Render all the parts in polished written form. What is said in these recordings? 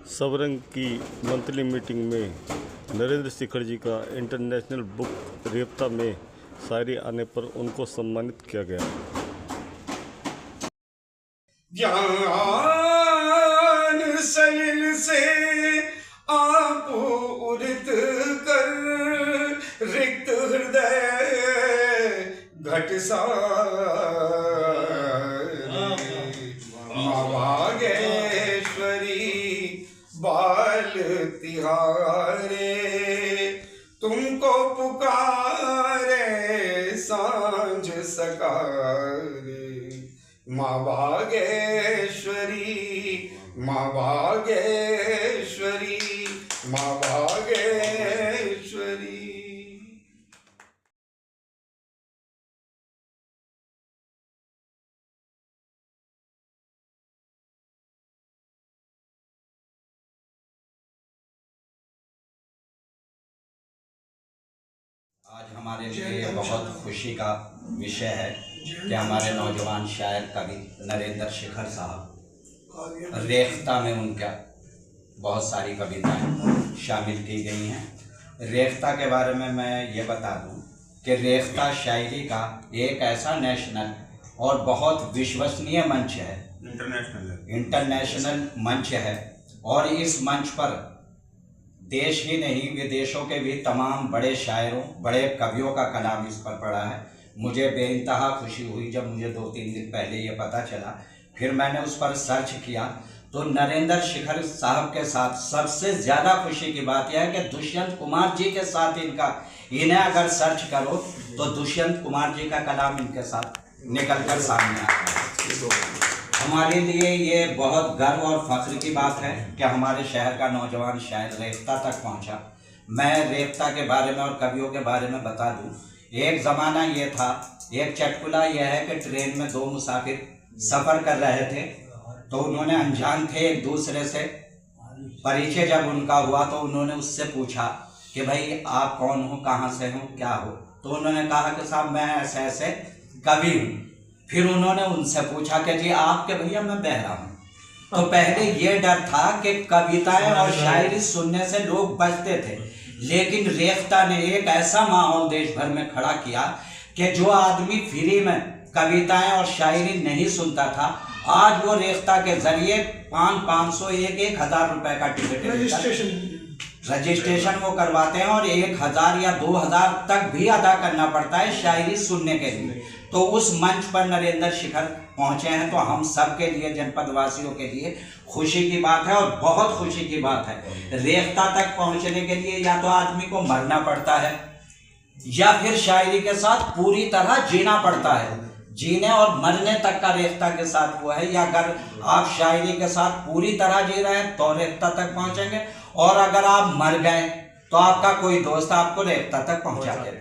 सबरंग की monthly meeting में नरेंद्र शेखर जी का इंटरनेशनल बुक रेफ्ता में शायरी आने पर उनको सम्मानित किया गया। ज्ञान सलिल से आप उदित कर रिक्त हृदय घट माँ भागेश्वरी बाल तिहारे तुमको पुकारे सांझ सकारे। माँ भागेश्वरी माँ भागेश्वरी माँ भागेश्वरी। आज हमारे लिए बहुत खुशी का विषय है कि हमारे नौजवान शायर कवि नरेंद्र शेखर साहब रेख्ता में उनका बहुत सारी कविताएं शामिल की गई हैं। रेख्ता के बारे में मैं ये बता दूं कि रेख्ता शायरी का एक ऐसा नेशनल और बहुत विश्वसनीय मंच है, इंटरनेशनल मंच है। और इस मंच पर देश ही नहीं विदेशों के भी तमाम बड़े शायरों बड़े कवियों का कलाम इस पर पड़ा है। मुझे बेइंतहा खुशी हुई जब मुझे 2-3 दिन पहले ये पता चला। फिर मैंने उस पर सर्च किया तो नरेंद्र शेखर साहब के साथ सबसे ज़्यादा खुशी की बात यह है कि दुष्यंत कुमार जी के साथ इन्हें अगर सर्च करो तो दुष्यंत कुमार जी का कलाम इनके साथ निकल कर सामने आता है। हमारे लिए ये बहुत गर्व और फख्र की बात है कि हमारे शहर का नौजवान शायर रेख्ता तक पहुंचा। मैं रेख्ता के बारे में और कवियों के बारे में बता दूं, एक ज़माना ये था, एक चटकुला यह है कि ट्रेन में 2 मुसाफिर सफ़र कर रहे थे तो उन्होंने अनजान थे एक दूसरे से, परिचय जब उनका हुआ तो उन्होंने उससे पूछा कि भाई आप कौन हो, कहाँ से हो, क्या हो। तो उन्होंने कहा कि साहब मैं ऐसे ऐसे कवि हूँ। फिर उन्होंने उनसे पूछा कि जी आपके भैया मैं बहरा हूँ। तो पहले ये डर था कि कविताएं और शायरी सुनने से लोग बचते थे, लेकिन रेख्ता ने एक ऐसा माहौल देश भर में खड़ा किया कि जो आदमी फ्री में कविताएं और शायरी नहीं सुनता था, आज वो रेख्ता के जरिए 500 1,000 रुपए का टिकट रजिस्ट्रेशन वो करवाते हैं और 1,000 या 2,000 तक भी अदा करना पड़ता है शायरी सुनने के लिए। तो उस मंच पर नरेंद्र शेखर पहुंचे हैं तो हम सब के लिए, जनपद वासियों के लिए खुशी की बात है और बहुत खुशी की बात है। रेख्ता तक पहुंचने के लिए या तो आदमी को मरना पड़ता है या फिर शायरी के साथ पूरी तरह जीना पड़ता है। जीने और मरने तक का रेख्ता के साथ हुआ है, या अगर आप शायरी के साथ पूरी तरह जी रहे हैं तो रेख्ता तक पहुंचेंगे, और अगर आप मर गए तो आपका कोई दोस्त आपको रेख्ता तक पहुंचा देगा।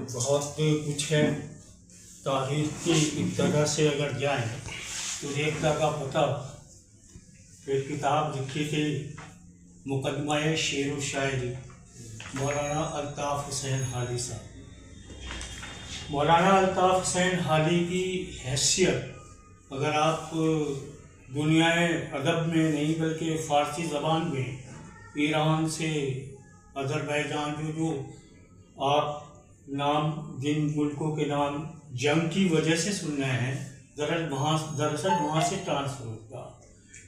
बहुत कुछ है तारीख की इब्तदा से अगर जाएं तो रेख्ता का पता एक किताब लिखी थी मुकदमा शेर व शायरी, मौलाना अल्ताफ़ हुसैन हाली साहब। मौलाना अल्ताफ़ हुसैन हाली की हैसियत अगर आप दुनियाए अदब में नहीं बल्कि फ़ारसी ज़बान में ईरान से अज़रबैजान जो आप नाम जिन मुल्कों के नाम जंग की वजह से सुन रहे हैं, दरअसल वहाँ से ट्रांसफ़र होता।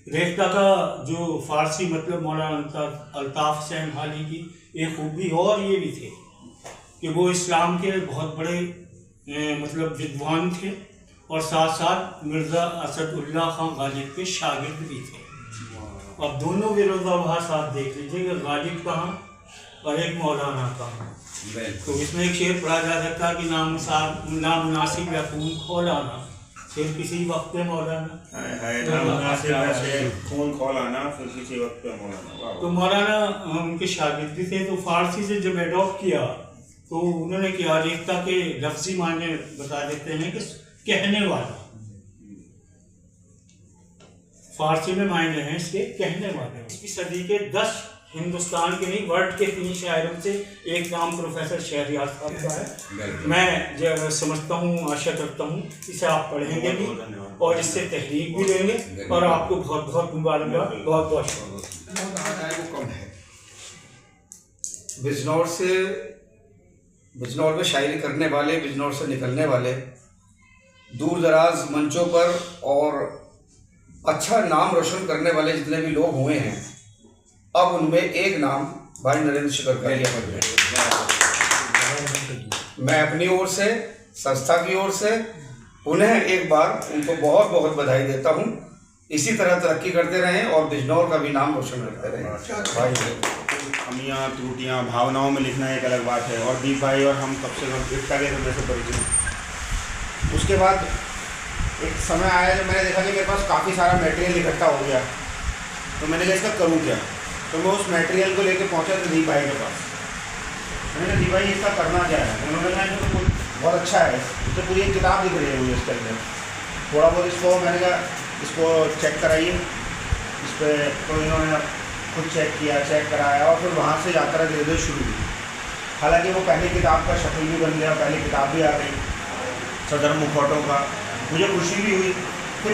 रेख्ता का जो फ़ारसी मतलब मौलाना अल्ताफ़ हुसैन हाली की एक खूबी और ये भी थे कि वो इस्लाम के बहुत बड़े मतलब विद्वान थे और साथ साथ मिर्ज़ा असदुल्ला खान गालिब के शागिर्द भी थे। अब दोनों विरोधाभास आप देख लीजिए कि गालिब कहाँ और एक मौलाना कहाँ। तो इसमें एक शेर पढ़ा जा सकता है कि नामुनासिब या खून खोलाना फिर किसी वक्त पे मौलाना, खून खोलाना फिर किसी वक्त पे मौलाना। तो मौलाना उनके शागिर्द थे, तो फारसी से जब एडॉप्ट किया तो उन्होंने क्या रेख्ता के लफ्जी माने बता देते हैं कि कहने वाला, फारसी में मायने हैं इसके कहने वाले। इसकी सदी के 10 हिंदुस्तान के नहीं वर्ल्ड के 3 शायरों से एक नाम प्रोफेसर शहरयार साहब का है। मैं समझता हूँ, आशा करता हूँ इसे आप पढ़ेंगे भी और इससे तहरीक भी लेंगे और आपको बहुत बहुत मुबारकबाद, बहुत बहुत शुक्रिया। वो कम है। बिजनौर में शायरी करने वाले, बिजनौर से निकलने वाले, दूर दराज मंचों पर और अच्छा नाम रोशन करने वाले जितने भी लोग हुए हैं, अब उनमें एक नाम भाई नरेंद्र शेखर कालिया। मैं अपनी ओर से, संस्था की ओर से उन्हें एक बार उनको बहुत बहुत बधाई देता हूँ। इसी तरह तरक्की करते रहें और बिजनौर का भी नाम रोशन करते रहें भाई। कमियाँ, त्रुटियाँ, भावनाओं में लिखना एक अलग बात है, और दीप भाई और हम कब से कम एकता के समय से परिचित। उसके बाद एक समय आया जब मैंने देखा कि मेरे पास काफ़ी सारा मटेरियल इकट्ठा हो गया, तो मैंने कहा इसका करूँ क्या। तो मैं उस मटेरियल को लेकर पहुँचा था दीप भाई के पास। मैंने कहा दीप भाई इसका करना क्या है। उन्होंने कहा कि बहुत अच्छा है, तो पूरी एक किताब दिख रही है मुझे इसके अंदर। थोड़ा बहुत इसको मैंने कहा इसको चेक कराइए इस पर। तो इन्होंने खुद चेक किया, चेक कराया और फिर वहाँ से यात्रा धीरे धीरे शुरू हुई। हालांकि वो पहली किताब का शक्ल भी बन गया, पहली किताब भी आ गई सदर मुखौटों का। मुझे खुशी भी हुई। फिर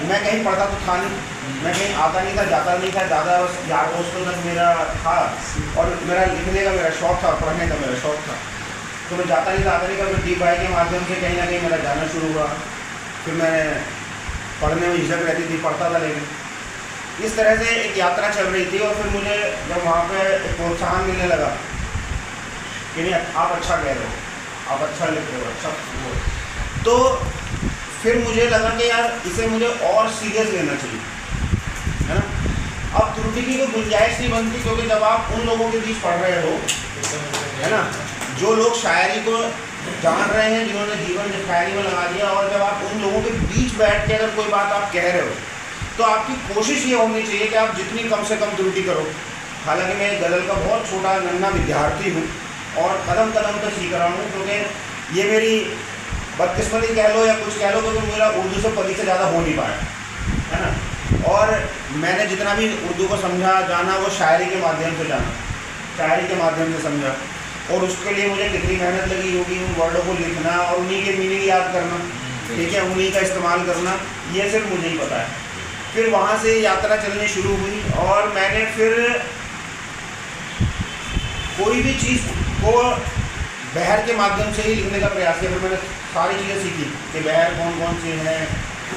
मैं कहीं पढ़ता तो था नहीं, मैं कहीं आता नहीं था, जाता नहीं था, ज़्यादा बस यार दोस्तों तक मेरा था और मेरा लिखने का मेरा शौक़ था, पढ़ने का मेरा शौक़ था। तो मैं जाता नहीं था, आता नहीं था। फिर दीप भाई के माध्यम से कहीं ना कहीं मेरा जाना शुरू हुआ। फिर मैं पढ़ने में झिझक रहती थी, पढ़ता था, लेकिन इस तरह से एक यात्रा चल रही थी। और फिर मुझे जब वहाँ पे प्रोत्साहन मिलने लगा कि नहीं आप अच्छा कह रहे हो, आप अच्छा लिख रहे हो, अच्छा हो, तो फिर मुझे लगा कि यार इसे मुझे और सीरियस लेना चाहिए, है ना। अब त्रुटि की कोई गुंजाइश नहीं बनती, क्योंकि जब आप उन लोगों के बीच पढ़ रहे हो, है ना, जो लोग शायरी को जान रहे हैं, जिन्होंने जीवन शायरी में लगा दिया, और जब आप उन लोगों के बीच बैठ के अगर कोई बात आप कह रहे हो, तो आपकी कोशिश ये होनी चाहिए कि आप जितनी कम से कम त्रुटि करो। हालांकि मैं गज़ल का बहुत छोटा नन्हा विद्यार्थी हूँ और कदम कदम पर सीख रहा हूँ, क्योंकि ये मेरी बदकिस्मती कह लो या कुछ कह लो, क्योंकि मेरा उर्दू से पढ़ी से ज़्यादा हो नहीं पाया, है ना। और मैंने जितना भी उर्दू को समझा, जाना, वो शायरी के माध्यम से जाना, शायरी के माध्यम से समझा। और उसके लिए मुझे कितनी मेहनत लगी होगी, उन वर्डों को लिखना और उन्हीं के मीनिंग याद करना, ठीक है, उन्हीं का इस्तेमाल करना, ये सिर्फ मुझे ही पता है। फिर वहाँ से यात्रा चलनी शुरू हुई और मैंने फिर कोई भी चीज़ को बहर के माध्यम से ही लिखने का प्रयास किया। फिर मैंने सारी चीज़ें सीखी कि बहर कौन कौन सी हैं,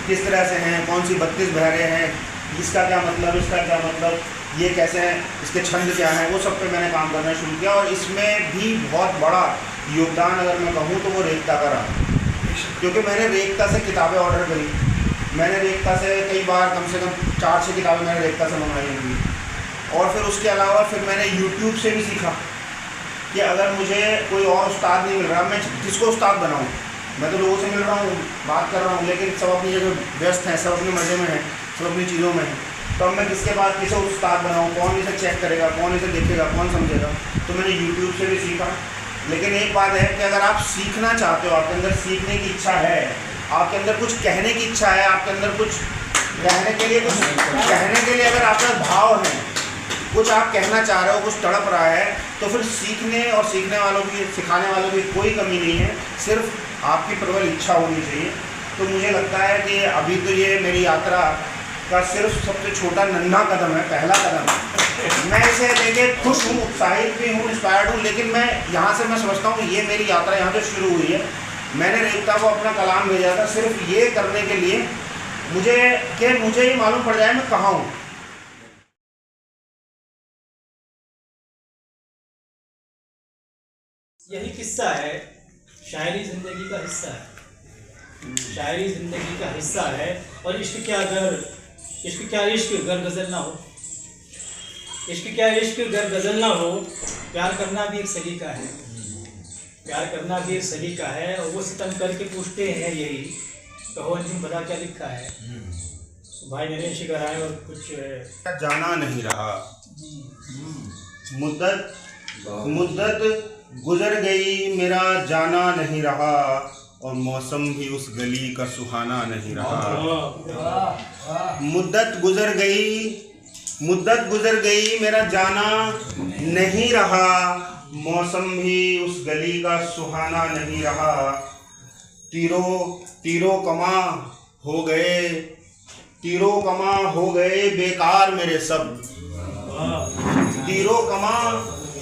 किस तरह से हैं, कौन सी 32 बहरें हैं, इसका क्या मतलब, इसका क्या मतलब, ये कैसे हैं, इसके छंद क्या हैं, वो सब पे मैंने काम करना शुरू किया। और इसमें भी बहुत बड़ा योगदान अगर मैं कहूँ तो वो रेखता का रहा, क्योंकि मैंने रेखता से किताबें ऑर्डर करी। मैंने रेखता से कई बार कम से कम 4-6 किताबें मैंने रेखता से मंगवाई हुई। और फिर उसके अलावा फिर मैंने यूट्यूब से भी सीखा कि अगर मुझे कोई और उस्ताद नहीं मिल रहा, मैं किसको उस्ताद बनाऊँ। मैं तो लोगों से मिल रहा हूँ, बात कर रहा हूँ, लेकिन सब अपनी जगह व्यस्त हैं, सब अपने मज़े में हैं, सब अपनी चीज़ों में हैं। तो अब मैं किसके बाद किसे उस्ताद बनाऊँ, कौन इसे चेक करेगा, कौन इसे देखेगा, कौन समझेगा। तो मैंने यूट्यूब से भी सीखा। लेकिन एक बात है कि अगर आप सीखना चाहते हो, आपके अंदर सीखने की इच्छा है, आपके अंदर कुछ कहने की इच्छा है, आपके अंदर कुछ कहने के लिए अगर आपका भाव है, कुछ आप कहना चाह रहे हो, कुछ तड़प रहा है, तो फिर सीखने और सीखने वालों की, सिखाने वालों की कोई कमी नहीं है, सिर्फ आपकी प्रबल इच्छा होनी चाहिए। तो मुझे लगता है कि अभी तो ये मेरी यात्रा का सिर्फ सबसे छोटा नन्हा कदम है, पहला कदम है। मैं इसे लेके खुश हूँ, उत्साहित भी हूँ, इंस्पायर्ड हूँ, लेकिन मैं यहाँ से मैं समझता हूँ कि ये मेरी यात्रा यहाँ से शुरू हुई है। मैंने रेखता को अपना कलाम भेजा था सिर्फ ये करने के लिए मुझे ये मालूम पड़ जाए मैं कहाँ हूँ। यही किस्सा है, शायरी ज़िंदगी का हिस्सा है, शायरी ज़िंदगी का हिस्सा है। और इश्क क्या इश्क गर गज़ल ना हो, इश्क क्या इश्क गर गज़ल ना हो। प्यार करना भी एक सलीका है, प्यार करना भी एक सलीका है। और वो सितम करके पूछते हैं यही, कहो अंजुम पता क्या लिखा है। तो भाई नरेंद्र शेखर आए और कुछ जाना नहीं रहा, मुद्दत गुजर गई, मेरा जाना नहीं रहा, और मौसम भी उस गली का सुहाना नहीं रहा। मुद्दत गुजर गई, मेरा जाना नहीं रहा, मौसम भी उस गली का सुहाना नहीं रहा। तीरों कमा हो गए, तीरों कमा हो गए बेकार मेरे सब, तीरों कमा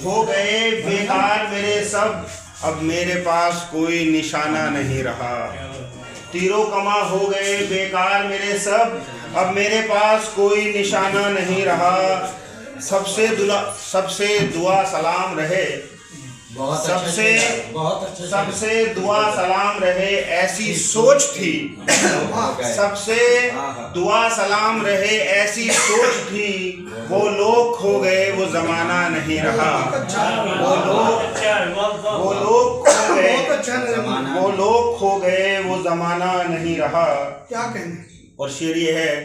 हो गए बेकार मेरे सब, अब मेरे पास कोई निशाना नहीं रहा। तीरों कमा हो गए बेकार मेरे सब, अब मेरे पास कोई निशाना नहीं रहा। सबसे दुआ सलाम रहे, सबसे दुआ सलाम रहे ऐसी सोच थी, सबसे दुआ सलाम रहे ऐसी सोच थी। वो लोग खो गए वो जमाना नहीं रहा, वो लोग खो गए वो जमाना नहीं रहा। क्या कहने। और शेर ये है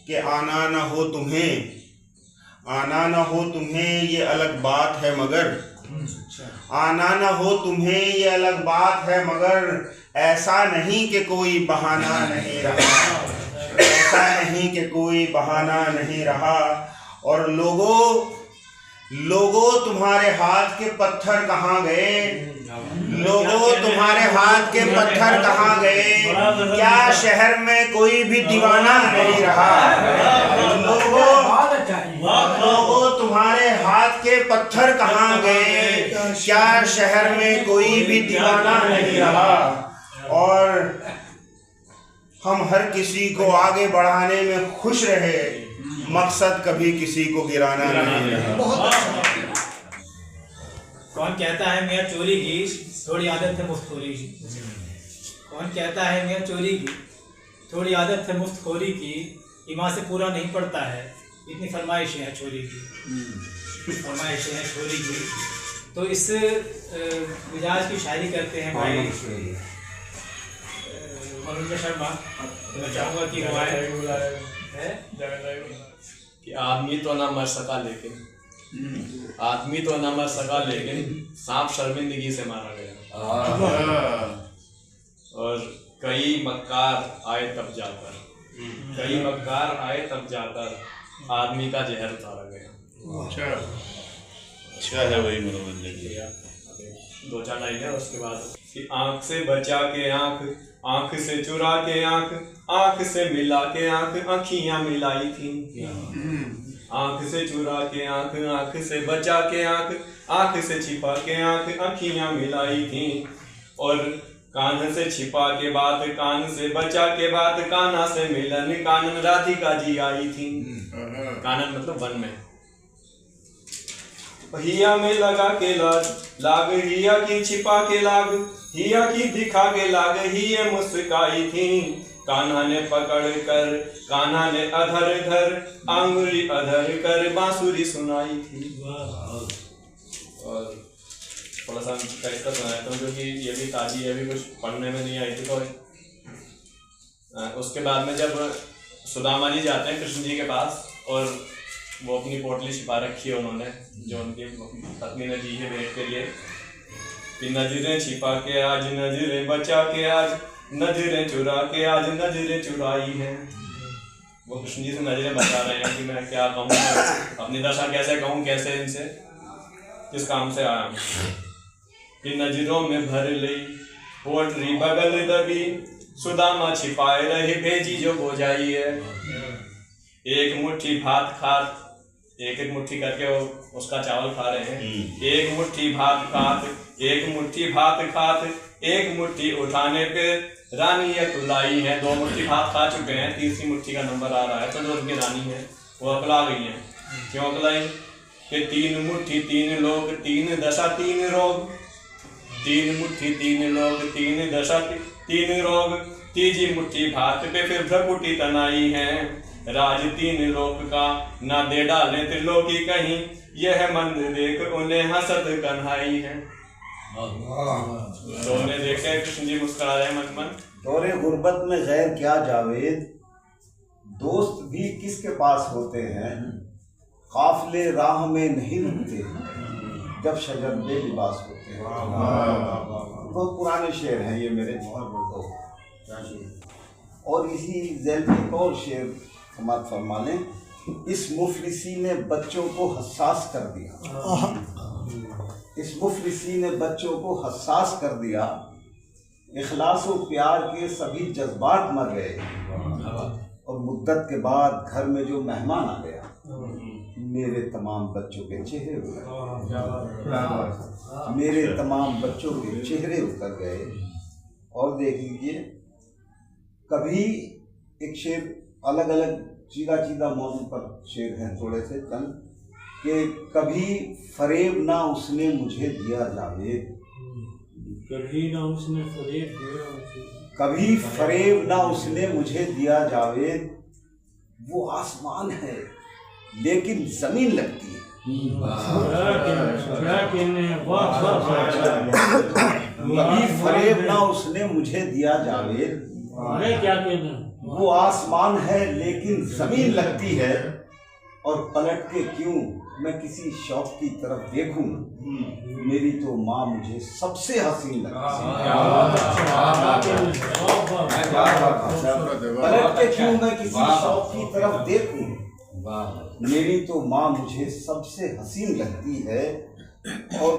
कि आना न हो तुम्हें, आना न हो तुम्हें ये अलग बात है मगर, आना न हो तुम्हें ये अलग बात है मगर, ऐसा नहीं कि कोई बहाना नहीं रहा, ऐसा नहीं कि कोई बहाना नहीं रहा। और लोगों तुम्हारे हाथ के पत्थर कहाँ गए, लोगों तुम्हारे हाथ के पत्थर कहाँ गए, क्या शहर में कोई भी दीवाना नहीं रहा। लोगों तुम्हारे हाथ के पत्थर कहाँ गए, क्या शहर में कोई भी दीवाना नहीं रहा। और हम हर किसी को आगे बढ़ाने में खुश रहे, मकसद कभी किसी को गिराना नहीं रहा। कौन कहता है मियाँ चोरी की थोड़ी आदत है मुफ्तखोरी की, कौन कहता है मियाँ चोरी की थोड़ी आदत है मुफ्तखोरी की, ईमान से पूरा नहीं पड़ता है इतनी फरमाइशें हैं चोरी की, फरमाइशें हैं चोरी की। तो इस मिजाज की शायरी करते हैं भाई मनोज शर्मा। तो मैं चाहूँगा कि रवायत है कि आदमी तो ना मर सका लेकिन, आदमी तो ना मर सका लेकिन सांप शर्मिंदगी से मारा गया। और कई मक्कार आए तब जाकर, कई मक्कार आए तब जाकर आदमी का जहर उतारा गया। अच्छा है वही मनोरंजन। दो चार लाइन है उसके बाद कि आंख से बचा के आंख, आंख से चुरा के आंख, आंख से मिला के आंख, आँखियां मिलाई थी। आंख से चुरा के आंख, आंख से बचा के आंख, आंख से छिपा के आंख, आँखियां मिलाई थी। और कान से छिपा के बात, कान से बचा के बात, कान्हा से मिलन कानन राधिका जी आई थी। कानन मतलब वन में। हिया में लगा के लाग, लाग हिया की छिपा के लाग, हिया की दिखा के लाग, हिया मुस्काई थी। कान्हा ने पकड़ कर, कान्हा ने अधर धर, आंगुली अधर कर बांसुरी सुनाई थी। और थोड़ा सा कैसा सुनाया था क्योंकि ये भी ताजी है, भी कुछ पढ़ने में नहीं आई थी। तो उसके बाद में जब सुदामा जी जाते हैं कृष्ण जी के पास और वो अपनी पोटली छिपा रखी है उन्होंने, जो उनकी पत्नी ने दी है भेंट के लिए, कि नजरें छिपा के आज, नजरें बचा के आज, नजरें चुरा के आज, नजरें चुराई हैं। वो कृष्ण जी से नजरें बचा रहे हैं कि मैं क्या कहूँ, अपनी दशा कैसे कहूँ, कैसे इनसे किस काम से आया हूँ। कि नजरों में भर ली पोटली बगल दबी, सुदामा छिपाए रहे भेजी जो बोझाई है। एक मुट्ठी भात खात, एक एक मुट्ठी करके वो उसका चावल खा रहे हैं। एक मुट्ठी भात खात, एक मुट्ठी भात खात, एक मुट्ठी उठाने पे रानी अकुलाई है। 2 मुट्ठी भात खा चुके हैं, तीसरी मुट्ठी का नंबर आ रहा है। तो जो उनकी रानी है वो अकुला गई है। क्यों अकुलाई? कि 3 मुट्ठी 3 लोग, 3 दशा 3 रोग, 3 मुट्ठी 3 लोग, 3 दशा 3 रोग, तीजी मुट्ठी भात पे फिर भ्रकुटी तनाई है। राज 3 लोक का ना दे डाले त्रिलोकी कहीं, यह मंद देख उन्हें हंसत कन्हाई है। तो उन्हें देख के कृष्ण जी मुस्कुरा रहे मन मन। दौरे गुर्बत में गैर क्या जावेद, दोस्त भी किसके पास होते हैं, काफिले राह में नहीं रुकते जब शजर बेलिबास होते हैं। बहुत पुराने शेर हैं ये मेरे। और इसी ज़ैल में और शेर समात फरमा लें, इस मुफलिसी ने बच्चों को हसास कर दिया, इस मुफलिसी ने बच्चों को हसास कर दिया, इखलास और प्यार के सभी जज्बात मर गए और मुद्दत के बाद घर में जो मेहमान आ गया मेरे तमाम बच्चों के चेहरे उतर गए, मेरे तमाम बच्चों के चेहरे उतर गए। और देख लीजिए, कभी एक शेर, अलग अलग सीधा मौजू पर शेर हैं थोड़े से तन, कि कभी फरेब ना उसने मुझे दिया जावेद, कभी ना उसने फरेब दिया मुझे, कभी फरेब ना उसने मुझे दिया जावेद, वो आसमान है लेकिन जमीन लगती है। कभी फरेब ना उसने मुझे दिया जावेद, क्या कहना, वो आसमान है लेकिन जमीन लगती है। और पलट के क्यों मैं किसी शौक की तरफ देखूं, मेरी तो माँ मुझे सबसे हसीन लगती है। पलट के क्यों मैं किसी शौक की तरफ देखूं, मेरी तो माँ मुझे सबसे हसीन लगती है। और